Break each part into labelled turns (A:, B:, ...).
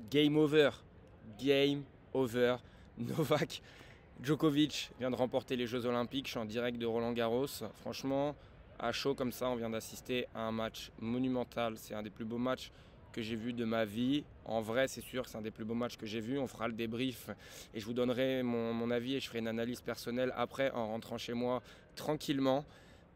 A: Game over. Game over. Novak Djokovic vient de remporter les Jeux Olympiques. Je suis en direct de Roland-Garros. Franchement, à chaud comme ça, on vient d'assister à un match monumental. C'est un des plus beaux matchs que j'ai vu de ma vie. En vrai, c'est sûr que c'est un des plus beaux matchs que j'ai vu. On fera le débrief et je vous donnerai mon avis et je ferai une analyse personnelle après en rentrant chez moi tranquillement.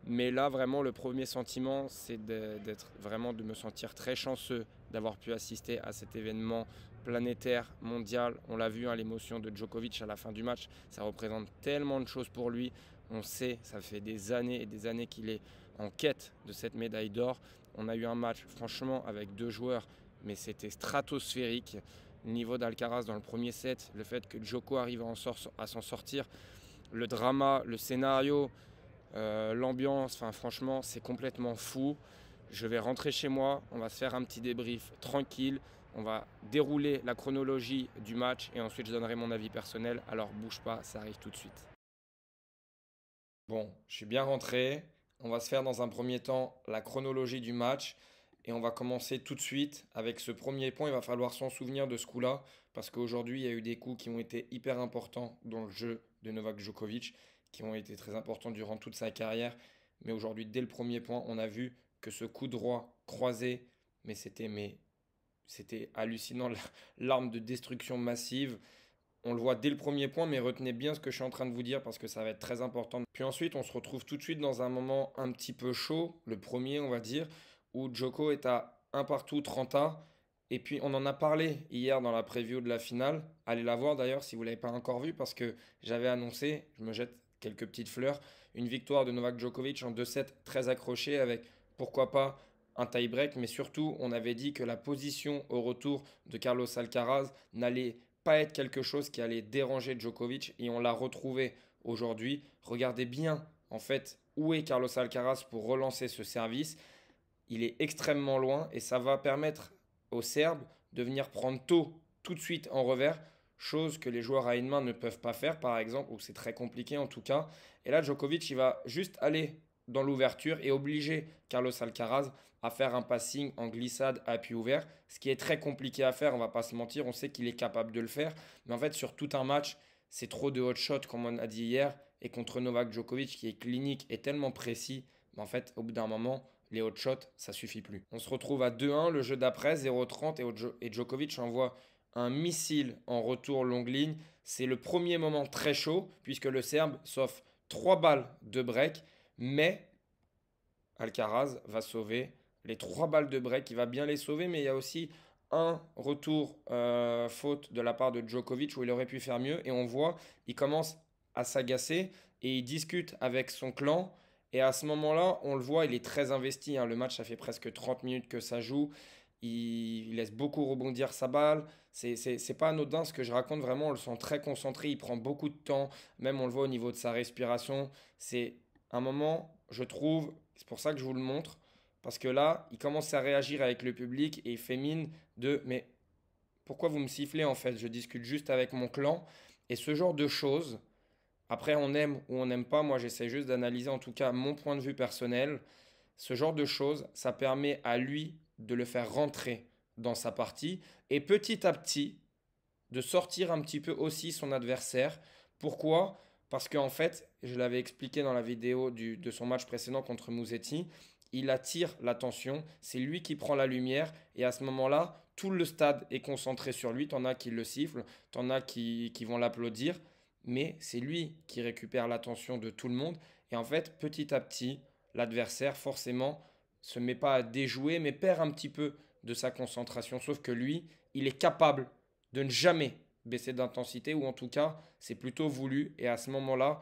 A: Mais là, vraiment, le premier sentiment, c'est de me sentir très chanceux d'avoir pu assister à cet événement planétaire, mondial. On l'a vu, hein, l'émotion de Djokovic à la fin du match, ça représente tellement de choses pour lui. On sait, ça fait des années et des années qu'il est en quête de cette médaille d'or. On a eu un match, franchement, avec deux joueurs, mais c'était stratosphérique. Le niveau d'Alcaraz dans le premier set, le fait que Djoko arrive à s'en sortir, le drama, le scénario, l'ambiance, enfin franchement, c'est complètement fou. Je vais rentrer chez moi, on va se faire un petit débrief tranquille, on va dérouler la chronologie du match et ensuite je donnerai mon avis personnel. Alors bouge pas, ça arrive tout de suite. Bon, je suis bien rentré. On va se faire dans un premier temps la chronologie du match et on va commencer tout de suite avec ce premier point. Il va falloir s'en souvenir de ce coup-là parce qu'aujourd'hui, il y a eu des coups qui ont été hyper importants dans le jeu de Novak Djokovic, qui ont été très importants durant toute sa carrière. Mais aujourd'hui, dès le premier point, on a vu que ce coup droit croisé, mais c'était hallucinant, l'arme de destruction massive. On le voit dès le premier point, mais retenez bien ce que je suis en train de vous dire parce que ça va être très important. Puis ensuite, on se retrouve tout de suite dans un moment un petit peu chaud, le premier, on va dire, où Djoko est à un partout, 30 A. Et puis, on en a parlé hier dans la preview de la finale. Allez la voir d'ailleurs si vous ne l'avez pas encore vue parce que j'avais annoncé, je me jette quelques petites fleurs, une victoire de Novak Djokovic en 2-7 très accrochée avec pourquoi pas un tie-break, mais surtout, on avait dit que la position au retour de Carlos Alcaraz n'allait pas être quelque chose qui allait déranger Djokovic et on l'a retrouvé aujourd'hui. Regardez bien en fait où est Carlos Alcaraz pour relancer ce service. Il est extrêmement loin et ça va permettre aux Serbes de venir prendre tôt tout de suite en revers, chose que les joueurs à une main ne peuvent pas faire par exemple, ou c'est très compliqué en tout cas. Et là Djokovic il va juste aller dans l'ouverture et obliger Carlos Alcaraz à faire un passing en glissade à appui ouvert, ce qui est très compliqué à faire, on va pas se mentir, on sait qu'il est capable de le faire, mais en fait sur tout un match, c'est trop de hot shot comme on a dit hier, et contre Novak Djokovic qui est clinique et tellement précis, mais en fait au bout d'un moment, les hot shots, ça suffit plus. On se retrouve à 2-1, le jeu d'après, 0-30, et Djokovic envoie un missile en retour longue ligne. C'est le premier moment très chaud, puisque le Serbe s'offre 3 balles de break, mais Alcaraz va sauver les 3 balles de break, il va bien les sauver, mais il y a aussi un retour faute de la part de Djokovic où il aurait pu faire mieux, et on voit, il commence à s'agacer, et il discute avec son clan, et à ce moment-là, on le voit, il est très investi, hein. Le match, ça fait presque 30 minutes que ça joue, il laisse beaucoup rebondir sa balle, c'est pas anodin ce que je raconte, vraiment, on le sent très concentré, il prend beaucoup de temps, même on le voit au niveau de sa respiration, c'est un moment, je trouve, c'est pour ça que je vous le montre, parce que là, il commence à réagir avec le public et il fait mine de mais pourquoi vous me sifflez en fait? Je discute juste avec mon clan. Et ce genre de choses, après on aime ou on n'aime pas, moi j'essaie juste d'analyser en tout cas mon point de vue personnel. Ce genre de choses, ça permet à lui de le faire rentrer dans sa partie et petit à petit de sortir un petit peu aussi son adversaire. Pourquoi? Parce qu'en fait, je l'avais expliqué dans la vidéo de son match précédent contre Musetti, il attire l'attention, c'est lui qui prend la lumière, et à ce moment-là, tout le stade est concentré sur lui, t'en as qui le sifflent, t'en as qui vont l'applaudir, mais c'est lui qui récupère l'attention de tout le monde, et en fait, petit à petit, l'adversaire, forcément, se met pas à déjouer, mais perd un petit peu de sa concentration, sauf que lui, il est capable de ne jamais baisser d'intensité, ou en tout cas, c'est plutôt voulu. Et à ce moment-là,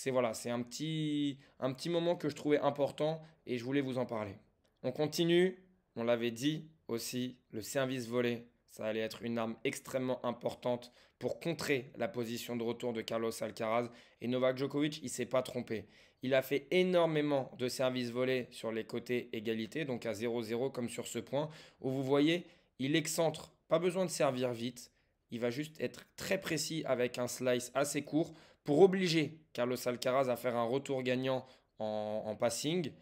A: voilà, c'est un petit moment que je trouvais important et je voulais vous en parler. On continue, on l'avait dit aussi, le service volé, ça allait être une arme extrêmement importante pour contrer la position de retour de Carlos Alcaraz. Et Novak Djokovic, il ne s'est pas trompé. Il a fait énormément de services volés sur les côtés égalité, donc à 0-0 comme sur ce point, où vous voyez, il excentre, pas besoin de servir vite. Il va juste être très précis avec un slice assez court pour obliger Carlos Alcaraz à faire un retour gagnant en passing.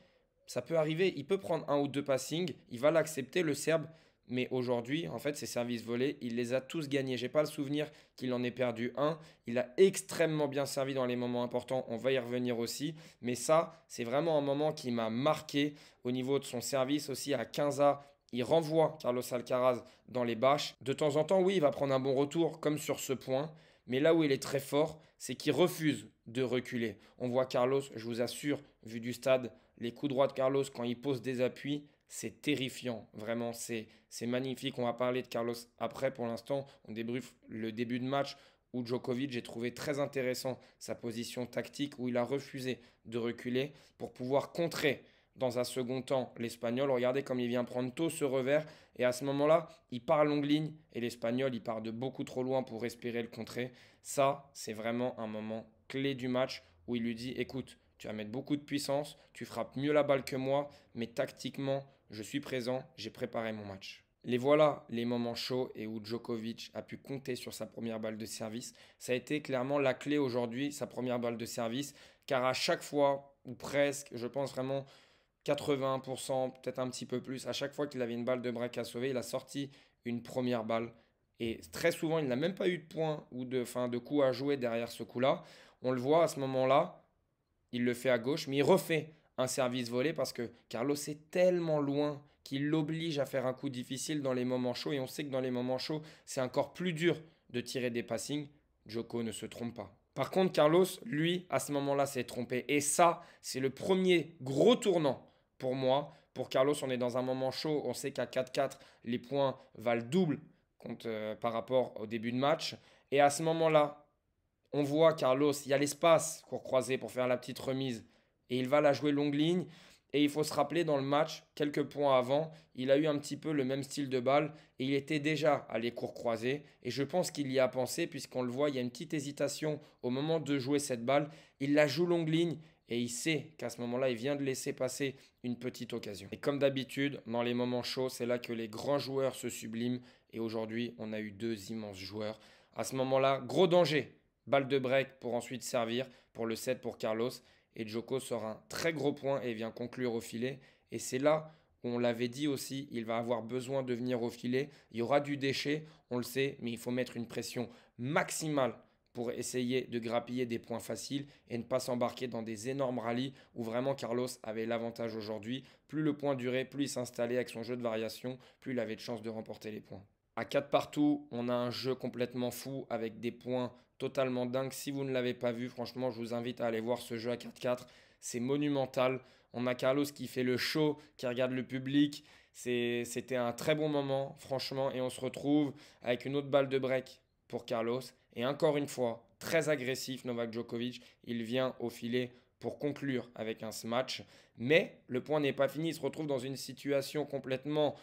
A: Ça peut arriver, il peut prendre un ou deux passings, il va l'accepter, le Serbe, Mais aujourd'hui, en fait, ses services volés, il les a tous gagnés. J'ai pas le souvenir qu'il en ait perdu un. Il a extrêmement bien servi dans les moments importants. On va y revenir aussi. Mais ça, c'est vraiment un moment qui m'a marqué au niveau de son service aussi à 15A. Il renvoie Carlos Alcaraz dans les bâches. De temps en temps, oui, il va prendre un bon retour, comme sur ce point. Mais là où il est très fort, c'est qu'il refuse de reculer. On voit Carlos, je vous assure, vu du stade, les coups droits de Carlos quand il pose des appuis, c'est terrifiant. Vraiment, c'est magnifique. On va parler de Carlos après. Pour l'instant, on débriefe le début de match où Djokovic, j'ai trouvé très intéressant sa position tactique où il a refusé de reculer pour pouvoir contrer dans un second temps l'Espagnol. Regardez comme il vient prendre tôt ce revers. Et à ce moment-là, il part longue ligne et l'Espagnol, il part de beaucoup trop loin pour respirer le contrer. Ça, c'est vraiment un moment clé du match où il lui dit, écoute, tu vas mettre beaucoup de puissance, tu frappes mieux la balle que moi, mais tactiquement, je suis présent, j'ai préparé mon match. Les voilà, les moments chauds et où Djokovic a pu compter sur sa première balle de service. Ça a été clairement la clé aujourd'hui, sa première balle de service, car à chaque fois, ou presque, je pense vraiment 80%, peut-être un petit peu plus, à chaque fois qu'il avait une balle de break à sauver, il a sorti une première balle. Et très souvent, il n'a même pas eu de points ou de coup à jouer derrière ce coup-là. On le voit à ce moment-là, il le fait à gauche, mais il refait un service volé parce que Carlos est tellement loin qu'il l'oblige à faire un coup difficile dans les moments chauds. Et on sait que dans les moments chauds, c'est encore plus dur de tirer des passings. Joko ne se trompe pas. Par contre, Carlos, lui, à ce moment-là, s'est trompé. Et ça, c'est le premier gros tournant pour moi. Pour Carlos, on est dans un moment chaud. On sait qu'à 4-4, les points valent double par rapport au début de match. Et à ce moment-là, on voit Carlos, il y a l'espace pour croiser, pour faire la petite remise. Et il va la jouer longue ligne. Et il faut se rappeler dans le match, quelques points avant, il a eu un petit peu le même style de balle et il était déjà à les cours croisés. Et je pense qu'il y a pensé, puisqu'on le voit, il y a une petite hésitation au moment de jouer cette balle. Il la joue longue ligne et il sait qu'à ce moment-là, il vient de laisser passer une petite occasion. Et comme d'habitude, dans les moments chauds, c'est là que les grands joueurs se subliment. Et aujourd'hui, on a eu deux immenses joueurs. À ce moment-là, gros danger. Balle de break pour ensuite servir pour le set pour Carlos. Et Djoko sort un très gros point et vient conclure au filet. Et c'est là où on l'avait dit aussi, il va avoir besoin de venir au filet. Il y aura du déchet, on le sait, mais il faut mettre une pression maximale pour essayer de grappiller des points faciles et ne pas s'embarquer dans des énormes rallyes où vraiment Carlos avait l'avantage aujourd'hui. Plus le point durait, plus il s'installait avec son jeu de variation, plus il avait de chances de remporter les points. À 4 partout, on a un jeu complètement fou avec des points totalement dingues. Si vous ne l'avez pas vu, franchement, je vous invite à aller voir ce jeu à 4-4. C'est monumental. On a Carlos qui fait le show, qui regarde le public. C'était un très bon moment, franchement. Et on se retrouve avec une autre balle de break pour Carlos. Et encore une fois, très agressif, Novak Djokovic. Il vient au filet pour conclure avec un smash. Mais le point n'est pas fini. Il se retrouve dans une situation complètement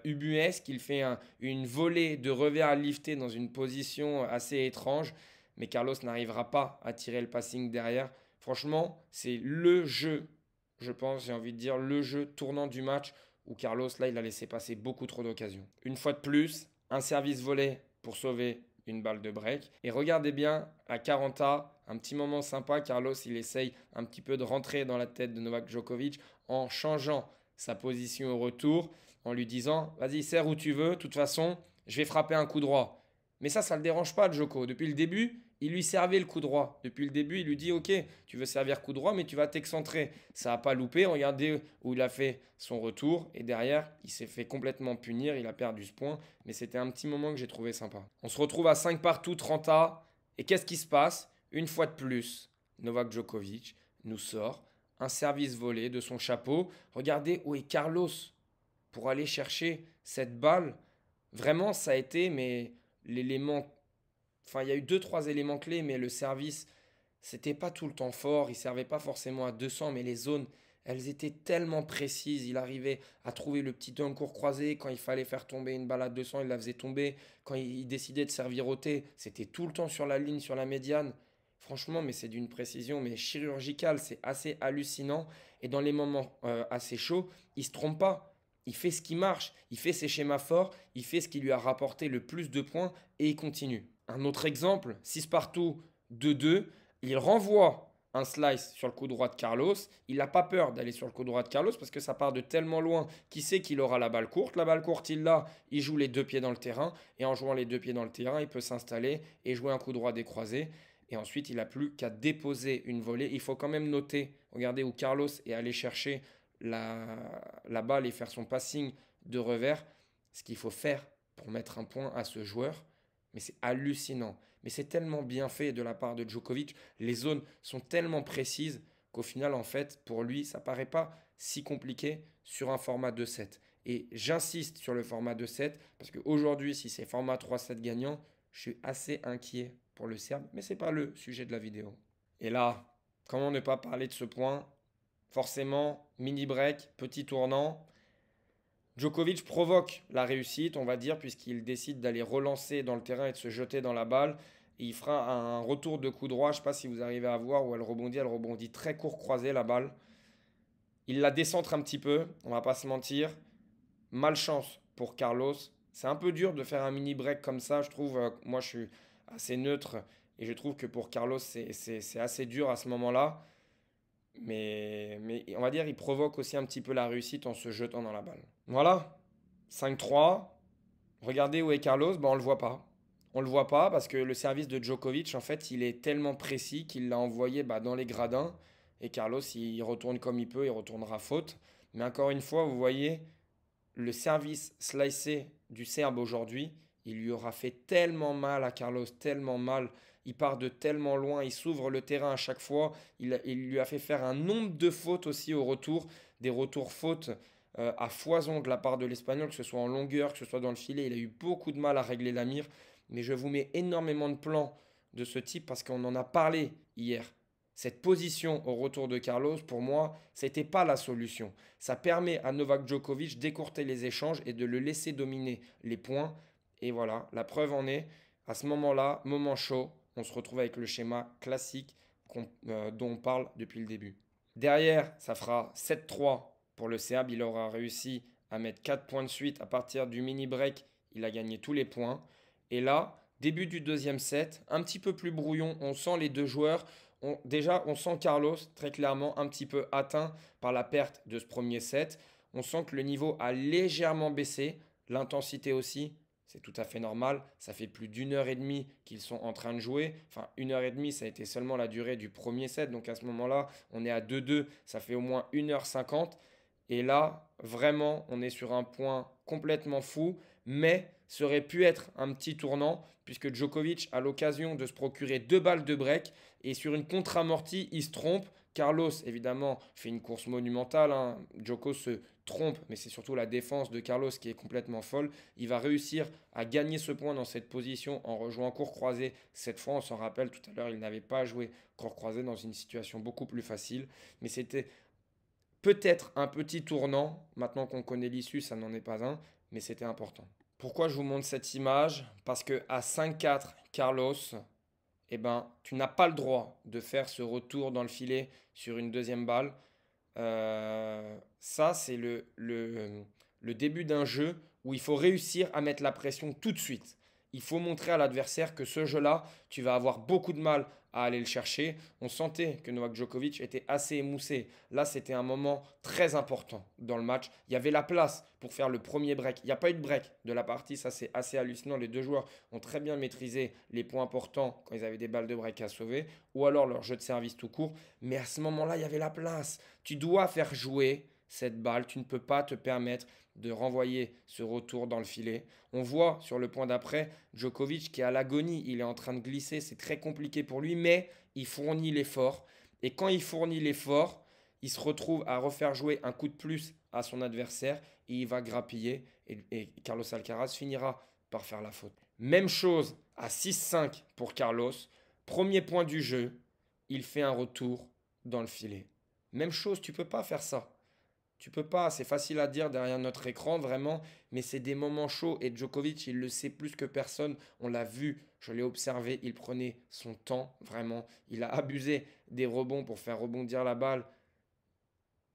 A: ubuesque. Il fait une volée de revers lifté dans une position assez étrange. Mais Carlos n'arrivera pas à tirer le passing derrière. Franchement, c'est le jeu, je pense, j'ai envie de dire, le jeu tournant du match où Carlos, là, il a laissé passer beaucoup trop d'occasions. Une fois de plus, un service volé pour sauver une balle de break. Et regardez bien, à 40A, un petit moment sympa, Carlos, il essaye un petit peu de rentrer dans la tête de Novak Djokovic en changeant sa position au retour, en lui disant, vas-y, serre où tu veux, de toute façon, je vais frapper un coup droit. Mais ça ne le dérange pas, Djoko. Depuis le début, il lui servait le coup droit. Depuis le début, il lui dit, ok, tu veux servir coup droit, mais tu vas t'excentrer. Ça n'a pas loupé. Regardez où il a fait son retour. Et derrière, il s'est fait complètement punir. Il a perdu ce point. Mais c'était un petit moment que j'ai trouvé sympa. On se retrouve à 5 partout, 30A. Et qu'est-ce qui se passe? Une fois de plus, Novak Djokovic nous sort un service volé de son chapeau. Regardez où est Carlos pour aller chercher cette balle. Vraiment, ça a été l'élément. Enfin, il y a eu deux, trois éléments clés, mais le service, c'était pas tout le temps fort. Il servait pas forcément à 200, mais les zones, elles étaient tellement précises. Il arrivait à trouver le petit court croisé. Quand il fallait faire tomber une balle à 200, il la faisait tomber. Quand il décidait de servir au thé, c'était tout le temps sur la ligne, sur la médiane. Franchement, mais c'est d'une précision mais chirurgicale. C'est assez hallucinant. Et dans les moments assez chauds, il se trompe pas. Il fait ce qui marche, il fait ses schémas forts, il fait ce qui lui a rapporté le plus de points et il continue. Un autre exemple, 6 partout, 2-2, il renvoie un slice sur le coup droit de Carlos. Il n'a pas peur d'aller sur le coup droit de Carlos parce que ça part de tellement loin qu'il sait qu'il aura la balle courte. La balle courte, il l'a, il joue les deux pieds dans le terrain. Et en jouant les deux pieds dans le terrain, il peut s'installer et jouer un coup droit décroisé. Et ensuite, il n'a plus qu'à déposer une volée. Il faut quand même noter, regardez où Carlos est allé chercher la balle et faire son passing de revers. Ce qu'il faut faire pour mettre un point à ce joueur. Mais c'est hallucinant. Mais c'est tellement bien fait de la part de Djokovic. Les zones sont tellement précises qu'au final, en fait, pour lui, ça paraît pas si compliqué sur un format 2-7. Et j'insiste sur le format 2-7 parce qu'aujourd'hui, si c'est format 3-7 gagnant, je suis assez inquiet pour le Serbe. Mais ce n'est pas le sujet de la vidéo. Et là, comment ne pas parler de ce point? Forcément, mini break, petit tournant. Djokovic provoque la réussite, on va dire, puisqu'il décide d'aller relancer dans le terrain et de se jeter dans la balle. Et il fera un retour de coup droit, je ne sais pas si vous arrivez à voir où elle rebondit très court croisé la balle. Il la décentre un petit peu, on va pas se mentir. Malchance pour Carlos. C'est un peu dur de faire un mini break comme ça, je trouve. Moi, je suis assez neutre et je trouve que pour Carlos, c'est assez dur à ce moment-là. Mais on va dire, il provoque aussi un petit peu la réussite en se jetant dans la balle. Voilà, 5-3. Regardez où est Carlos, ben on ne le voit pas. On ne le voit pas parce que le service de Djokovic, en fait, il est tellement précis qu'il l'a envoyé dans les gradins. Et Carlos, il retourne comme il peut, il retournera faute. Mais encore une fois, vous voyez, le service slicé du Serbe aujourd'hui, il lui aura fait tellement mal à Carlos, tellement mal. Il part de tellement loin, il s'ouvre le terrain à chaque fois. Il lui a fait faire un nombre de fautes aussi au retour, des retours fautes à foison de la part de l'Espagnol, que ce soit en longueur, que ce soit dans le filet. Il a eu beaucoup de mal à régler la mire. Mais je vous mets énormément de plans de ce type parce qu'on en a parlé hier. Cette position au retour de Carlos, pour moi, ce n'était pas la solution. Ça permet à Novak Djokovic d'écourter les échanges et de le laisser dominer les points. Et voilà, la preuve en est, à ce moment-là, moment chaud, on se retrouve avec le schéma classique dont on parle depuis le début. Derrière, ça fera 7-3 pour le Serbe. Il aura réussi à mettre 4 points de suite à partir du mini-break. Il a gagné tous les points. Et là, début du deuxième set, un petit peu plus brouillon. On sent les deux joueurs. Déjà, on sent Carlos très clairement un petit peu atteint par la perte de ce premier set. On sent que le niveau a légèrement baissé, l'intensité aussi. C'est tout à fait normal. Ça fait plus d'1 heure et demie qu'ils sont en train de jouer. Enfin, 1 heure et demie, ça a été seulement la durée du premier set. Donc à ce moment-là, on est à 2-2. Ça fait au moins 1 h 50. Et là, vraiment, on est sur un point complètement fou. Mais ça aurait pu être un petit tournant puisque Djokovic a l'occasion de se procurer 2 balles de break. Et sur une contre-amortie, il se trompe. Carlos, évidemment, fait une course monumentale. Djoko se trompe, mais c'est surtout la défense de Carlos qui est complètement folle. Il va réussir à gagner ce point dans cette position en rejouant court croisé. Cette fois, on s'en rappelle, tout à l'heure, il n'avait pas joué court croisé dans une situation beaucoup plus facile. Mais c'était peut-être un petit tournant. Maintenant qu'on connaît l'issue, ça n'en est pas un, mais c'était important. Pourquoi je vous montre cette image? Parce que à 5-4, Carlos, eh ben, tu n'as pas le droit de faire ce retour dans le filet sur une deuxième balle. Ça, c'est le début d'un jeu où il faut réussir à mettre la pression tout de suite. Il faut montrer à l'adversaire que ce jeu-là, tu vas avoir beaucoup de mal à aller le chercher. On sentait que Novak Djokovic était assez émoussé. Là, c'était un moment très important dans le match. Il y avait la place pour faire le premier break. Il n'y a pas eu de break de la partie. Ça, c'est assez hallucinant. Les deux joueurs ont très bien maîtrisé les points importants quand ils avaient des balles de break à sauver ou alors leur jeu de service tout court. Mais à ce moment-là, il y avait la place. Tu dois faire jouer cette balle. Tu ne peux pas te permettre de renvoyer ce retour dans le filet. On voit sur le point d'après Djokovic qui est à l'agonie, il est en train de glisser, c'est très compliqué pour lui, mais il fournit l'effort. Et quand il fournit l'effort, il se retrouve à refaire jouer un coup de plus à son adversaire et il va grappiller et Carlos Alcaraz finira par faire la faute. Même chose à 6-5 pour Carlos. Premier point du jeu, il fait un retour dans le filet. Même chose, tu ne peux pas faire ça. Tu peux pas, c'est facile à dire derrière notre écran, vraiment, mais c'est des moments chauds et Djokovic, il le sait plus que personne. On l'a vu, je l'ai observé, il prenait son temps, vraiment. Il a abusé des rebonds pour faire rebondir la balle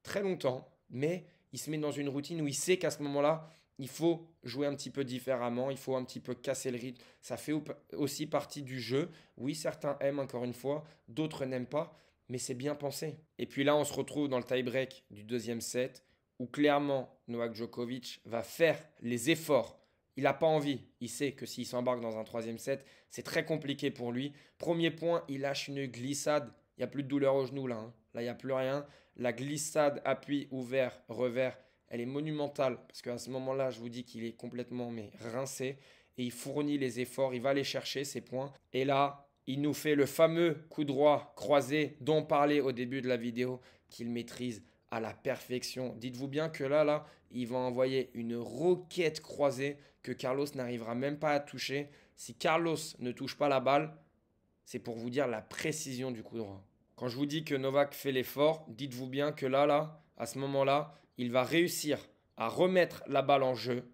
A: très longtemps, mais il se met dans une routine où il sait qu'à ce moment-là, il faut jouer un petit peu différemment, il faut un petit peu casser le rythme. Ça fait aussi partie du jeu. Oui, certains aiment encore une fois, d'autres n'aiment pas. mais c'est bien pensé. Et puis là, on se retrouve dans le tie-break du deuxième set, où clairement, Novak Djokovic va faire les efforts. Il n'a pas envie. Il sait que s'il s'embarque dans un troisième set, c'est très compliqué pour lui. Premier point, il lâche une glissade. Il n'y a plus de douleur au genou là, hein. Là, il n'y a plus rien. La glissade, appui, ouvert, revers, elle est monumentale. Parce qu'à ce moment-là, je vous dis qu'il est complètement rincé. Et il fournit les efforts. Il va aller chercher ses points. Et là, il nous fait le fameux coup droit croisé dont on parlait au début de la vidéo, qu'il maîtrise à la perfection. Dites-vous bien que là, il va envoyer une roquette croisée que Carlos n'arrivera même pas à toucher. Si Carlos ne touche pas la balle, c'est pour vous dire la précision du coup droit. Quand je vous dis que Novak fait l'effort, dites-vous bien que là, à ce moment-là, il va réussir à remettre la balle en jeu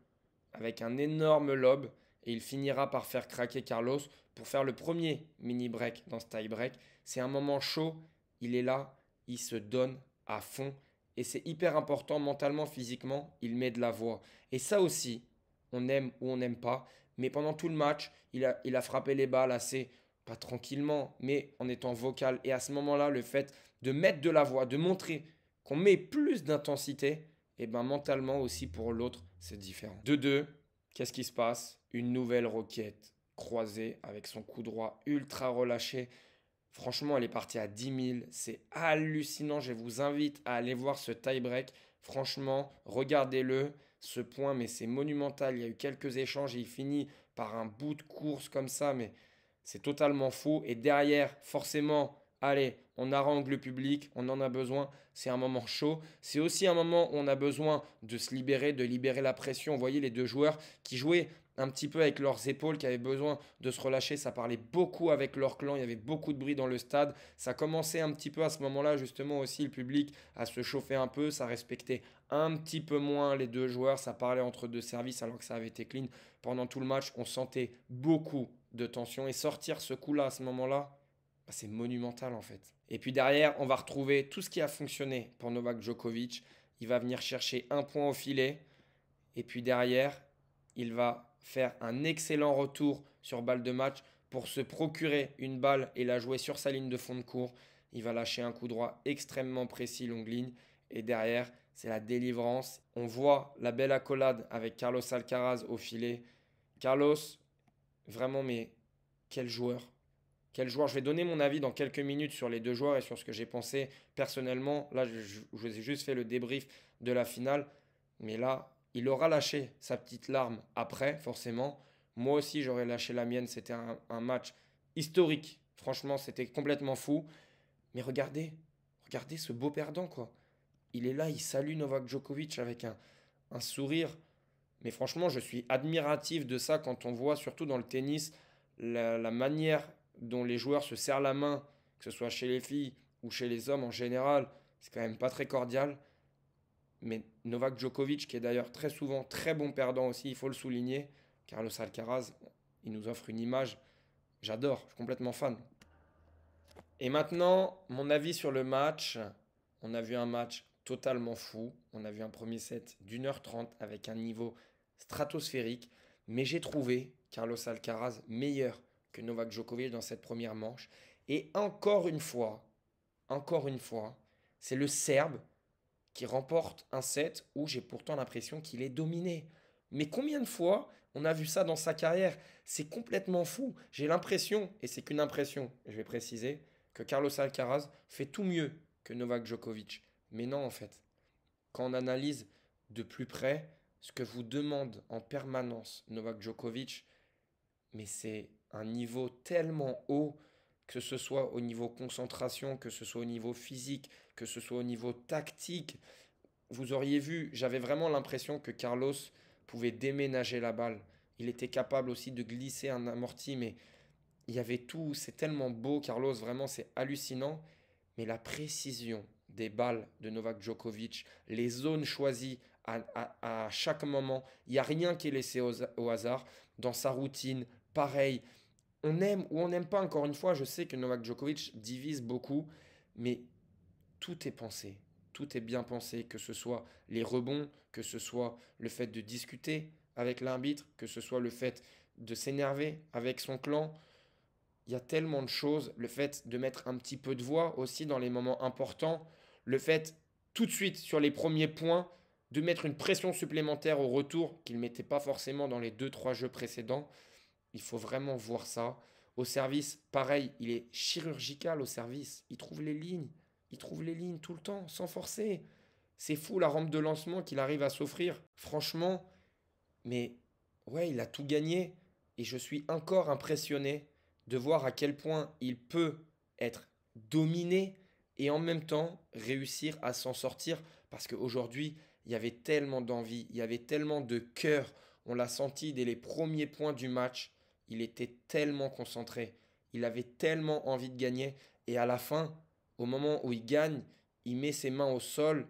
A: avec un énorme lob et il finira par faire craquer Carlos pour faire le premier mini break dans ce tie break. C'est un moment chaud, il est là, il se donne à fond et c'est hyper important mentalement, physiquement, il met de la voix. Et ça aussi, on aime ou on n'aime pas, mais pendant tout le match, il a frappé les balles assez, pas tranquillement, mais en étant vocal. Et à ce moment-là, le fait de mettre de la voix, de montrer qu'on met plus d'intensité, et ben mentalement aussi pour l'autre, c'est différent. 2-2, qu'est-ce qui se passe? Une nouvelle roquette croisée avec son coup droit ultra relâché. Franchement, elle est partie à 10 000. C'est hallucinant. Je vous invite à aller voir ce tie-break. Franchement, regardez-le. Ce point, mais c'est monumental. Il y a eu quelques échanges et il finit par un bout de course comme ça, mais c'est totalement fou. Et derrière, forcément, allez, on harangue le public, on en a besoin. C'est un moment chaud. C'est aussi un moment où on a besoin de se libérer, de libérer la pression. Vous voyez les deux joueurs qui jouaient un petit peu avec leurs épaules, qui avaient besoin de se relâcher. Ça parlait beaucoup avec leur clan, il y avait beaucoup de bruit dans le stade. Ça commençait un petit peu à ce moment-là, justement aussi, le public à se chauffer un peu. Ça respectait un petit peu moins les deux joueurs. Ça parlait entre deux services alors que ça avait été clean. Pendant tout le match, on sentait beaucoup de tension. Et sortir ce coup-là à ce moment-là, bah, c'est monumental en fait. Et puis derrière, on va retrouver tout ce qui a fonctionné pour Novak Djokovic. Il va venir chercher un point au filet. Et puis derrière, il va faire un excellent retour sur balle de match pour se procurer une balle et la jouer sur sa ligne de fond de cours. Il va lâcher un coup droit extrêmement précis, longue ligne. Et derrière, c'est la délivrance. On voit la belle accolade avec Carlos Alcaraz au filet. Carlos, vraiment, mais quel joueur. Quel joueur. Je vais donner mon avis dans quelques minutes sur les deux joueurs et sur ce que j'ai pensé personnellement. Là, je vous ai juste fait le débrief de la finale. Mais là, il aura lâché sa petite larme après, forcément. Moi aussi, j'aurais lâché la mienne. C'était un match historique. Franchement, c'était complètement fou. Mais regardez ce beau perdant, quoi. Il est là, il salue Novak Djokovic avec un sourire. Mais franchement, je suis admiratif de ça quand on voit, surtout dans le tennis, la manière dont les joueurs se serrent la main, que ce soit chez les filles ou chez les hommes en général. C'est quand même pas très cordial. Mais Novak Djokovic, qui est d'ailleurs très souvent très bon perdant aussi, il faut le souligner. Carlos Alcaraz, il nous offre une image. J'adore, je suis complètement fan. Et maintenant, mon avis sur le match. On a vu un match totalement fou. On a vu un premier set d'1h30 avec un niveau stratosphérique. Mais j'ai trouvé Carlos Alcaraz meilleur que Novak Djokovic dans cette première manche. Et encore une fois, c'est le Serbe qui remporte un set où j'ai pourtant l'impression qu'il est dominé. Mais combien de fois on a vu ça dans sa carrière? C'est complètement fou. J'ai l'impression, et c'est qu'une impression, je vais préciser, que Carlos Alcaraz fait tout mieux que Novak Djokovic. Mais non, en fait, quand on analyse de plus près ce que vous demande en permanence Novak Djokovic, mais c'est un niveau tellement haut, que ce soit au niveau concentration, que ce soit au niveau physique, que ce soit au niveau tactique. Vous auriez vu, j'avais vraiment l'impression que Carlos pouvait déménager la balle. Il était capable aussi de glisser un amorti, mais il y avait tout. C'est tellement beau, Carlos, vraiment, c'est hallucinant. Mais la précision des balles de Novak Djokovic, les zones choisies à chaque moment, il n'y a rien qui est laissé au hasard. Dans sa routine, pareil. On aime ou on n'aime pas, encore une fois, je sais que Novak Djokovic divise beaucoup, mais tout est pensé, tout est bien pensé, que ce soit les rebonds, que ce soit le fait de discuter avec l'arbitre, que ce soit le fait de s'énerver avec son clan. il y a tellement de choses. Le fait de mettre un petit peu de voix aussi dans les moments importants. Le fait tout de suite sur les premiers points de mettre une pression supplémentaire au retour qu'il ne mettait pas forcément dans les deux trois jeux précédents. Il faut vraiment voir ça. Au service, pareil, il est chirurgical au service. Il trouve les lignes. Il trouve les lignes tout le temps, sans forcer. C'est fou la rampe de lancement qu'il arrive à s'offrir. Franchement, mais ouais, il a tout gagné. Et je suis encore impressionné de voir à quel point il peut être dominé et en même temps réussir à s'en sortir. Parce qu'aujourd'hui, il y avait tellement d'envie, il y avait tellement de cœur. On l'a senti dès les premiers points du match. Il était tellement concentré. Il avait tellement envie de gagner. Et à la fin, au moment où il gagne, il met ses mains au sol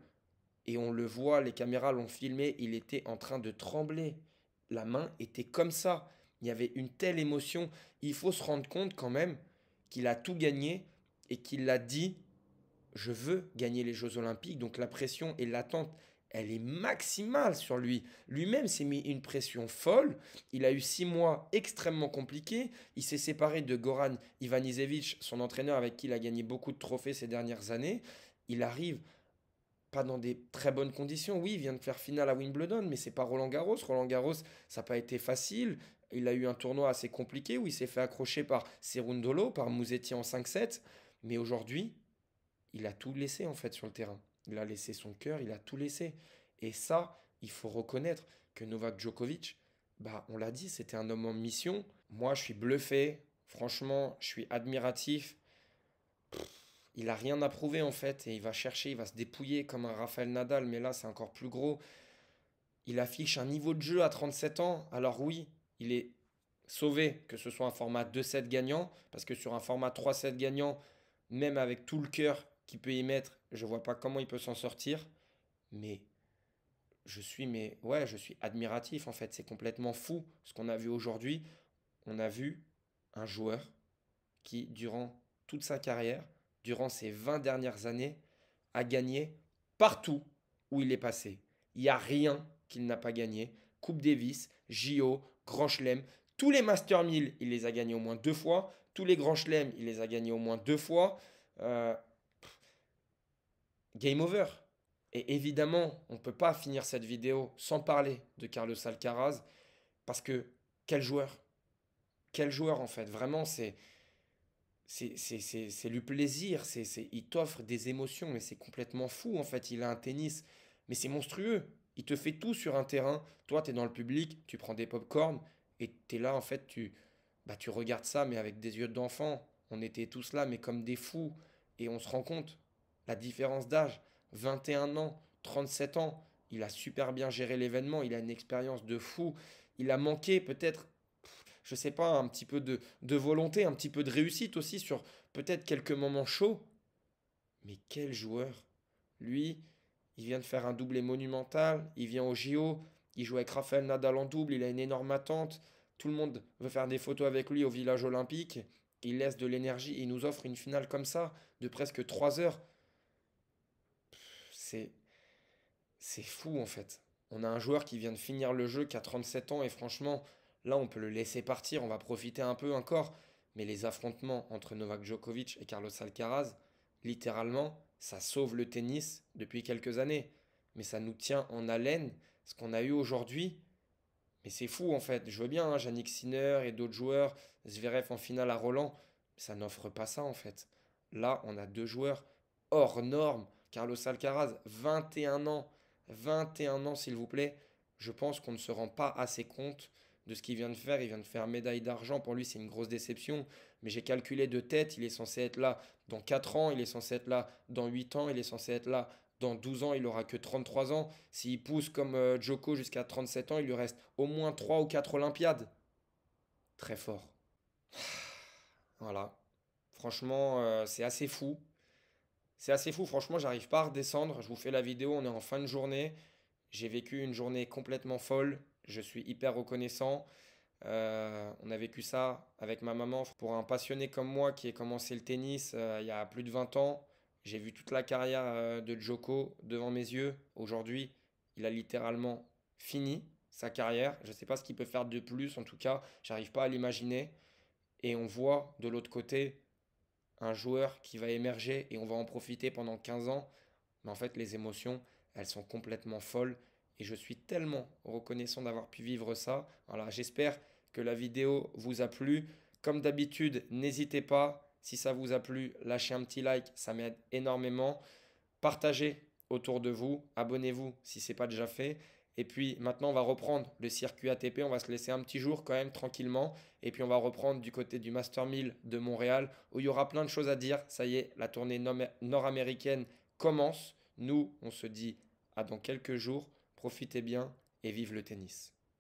A: et on le voit, les caméras l'ont filmé, il était en train de trembler. La main était comme ça. Il y avait une telle émotion. Il faut se rendre compte quand même qu'il a tout gagné et qu'il a dit, je veux gagner les Jeux Olympiques. Donc la pression et l'attente, elle est maximale sur lui. Lui-même s'est mis une pression folle. Il a eu 6 mois extrêmement compliqués. Il s'est séparé de Goran Ivanisevic, son entraîneur avec qui il a gagné beaucoup de trophées ces dernières années. Il arrive pas dans des très bonnes conditions. Oui, il vient de faire finale à Wimbledon, mais c'est pas Roland Garros. Roland Garros, ça n'a pas été facile. Il a eu un tournoi assez compliqué où il s'est fait accrocher par Cerundolo, par Musetti en 5-7. Mais aujourd'hui, il a tout laissé en fait sur le terrain. Il a laissé son cœur, il a tout laissé. Et ça, il faut reconnaître que Novak Djokovic, bah, on l'a dit, c'était un homme en mission. Moi, je suis bluffé. Franchement, je suis admiratif. Il a rien à prouver en fait et il va chercher, il va se dépouiller comme un Rafael Nadal, mais là c'est encore plus gros. Il affiche un niveau de jeu à 37 ans. Alors oui, il est sauvé que ce soit un format 2-7 gagnant, parce que sur un format 3-7 gagnant, même avec tout le cœur qu'il peut y mettre, je vois pas comment il peut s'en sortir. Mais je suis admiratif en fait. C'est complètement fou ce qu'on a vu aujourd'hui. On a vu un joueur qui, durant toute sa carrière, durant ces 20 dernières années, a gagné partout où il est passé. Il n'y a rien qu'il n'a pas gagné. Coupe Davis, JO, Grand Chelem, tous les Master 1000, il les a gagnés au moins 2 fois. Tous les Grands Chelems, il les a gagnés au moins 2 fois. Euh, Game over. Et évidemment, on ne peut pas finir cette vidéo sans parler de Carlos Alcaraz, parce que quel joueur. Quel joueur en fait. Vraiment, c'est le plaisir, il t'offre des émotions, mais c'est complètement fou en fait. Il a un tennis, mais c'est monstrueux. Il te fait tout sur un terrain. Toi, tu es dans le public, tu prends des pop-corn et tu es là en fait, tu regardes ça, mais avec des yeux d'enfant. On était tous là, mais comme des fous. Et on se rend compte, la différence d'âge, 21 ans, 37 ans, il a super bien géré l'événement, il a une expérience de fou. Il a manqué peut-être je sais pas, un petit peu de volonté, un petit peu de réussite aussi sur peut-être quelques moments chauds. Mais quel joueur! Lui, il vient de faire un doublé monumental, il vient au JO, il joue avec Rafael Nadal en double, il a une énorme attente, tout le monde veut faire des photos avec lui au village olympique, il laisse de l'énergie et il nous offre une finale comme ça, de presque 3 heures. C'est, c'est fou en fait. On a un joueur qui vient de finir le jeu, qui a 37 ans, et franchement, là, on peut le laisser partir, on va profiter un peu encore. Mais les affrontements entre Novak Djokovic et Carlos Alcaraz, littéralement, ça sauve le tennis depuis quelques années. Mais ça nous tient en haleine, ce qu'on a eu aujourd'hui. Mais c'est fou en fait. Je veux bien, hein, Yannick Sinner et d'autres joueurs, Zverev en finale à Roland. Mais ça n'offre pas ça en fait. Là, on a deux joueurs hors normes. Carlos Alcaraz, 21 ans. 21 ans, s'il vous plaît. Je pense qu'on ne se rend pas assez compte de ce qu'il vient de faire. Il vient de faire médaille d'argent. Pour lui, c'est une grosse déception. Mais j'ai calculé de tête. Il est censé être là dans 4 ans. Il est censé être là dans 8 ans. Il est censé être là dans 12 ans. Il aura que 33 ans. S'il pousse comme Djoko jusqu'à 37 ans, il lui reste au moins 3 ou 4 Olympiades. Très fort. Voilà. Franchement, c'est assez fou. C'est assez fou. Franchement, j'arrive pas à redescendre. Je vous fais la vidéo. On est en fin de journée. J'ai vécu une journée complètement folle. Je suis hyper reconnaissant. On a vécu ça avec ma maman. Pour un passionné comme moi qui a commencé le tennis il y a plus de 20 ans, j'ai vu toute la carrière de Djoko devant mes yeux. Aujourd'hui, il a littéralement fini sa carrière. Je ne sais pas ce qu'il peut faire de plus. En tout cas, j'arrive pas à l'imaginer. et on voit de l'autre côté un joueur qui va émerger et on va en profiter pendant 15 ans. Mais en fait, les émotions, elles sont complètement folles et je suis tellement reconnaissant d'avoir pu vivre ça. Voilà, j'espère que la vidéo vous a plu. Comme d'habitude, n'hésitez pas, si ça vous a plu, lâchez un petit like, ça m'aide énormément. Partagez autour de vous, abonnez-vous si ce n'est pas déjà fait. Et puis maintenant, on va reprendre le circuit ATP. On va se laisser un petit jour quand même tranquillement. Et puis on va reprendre du côté du Master 1000 de Montréal où il y aura plein de choses à dire. Ça y est, la tournée nord-américaine commence. Nous, on se dit à dans quelques jours. Profitez bien et vive le tennis.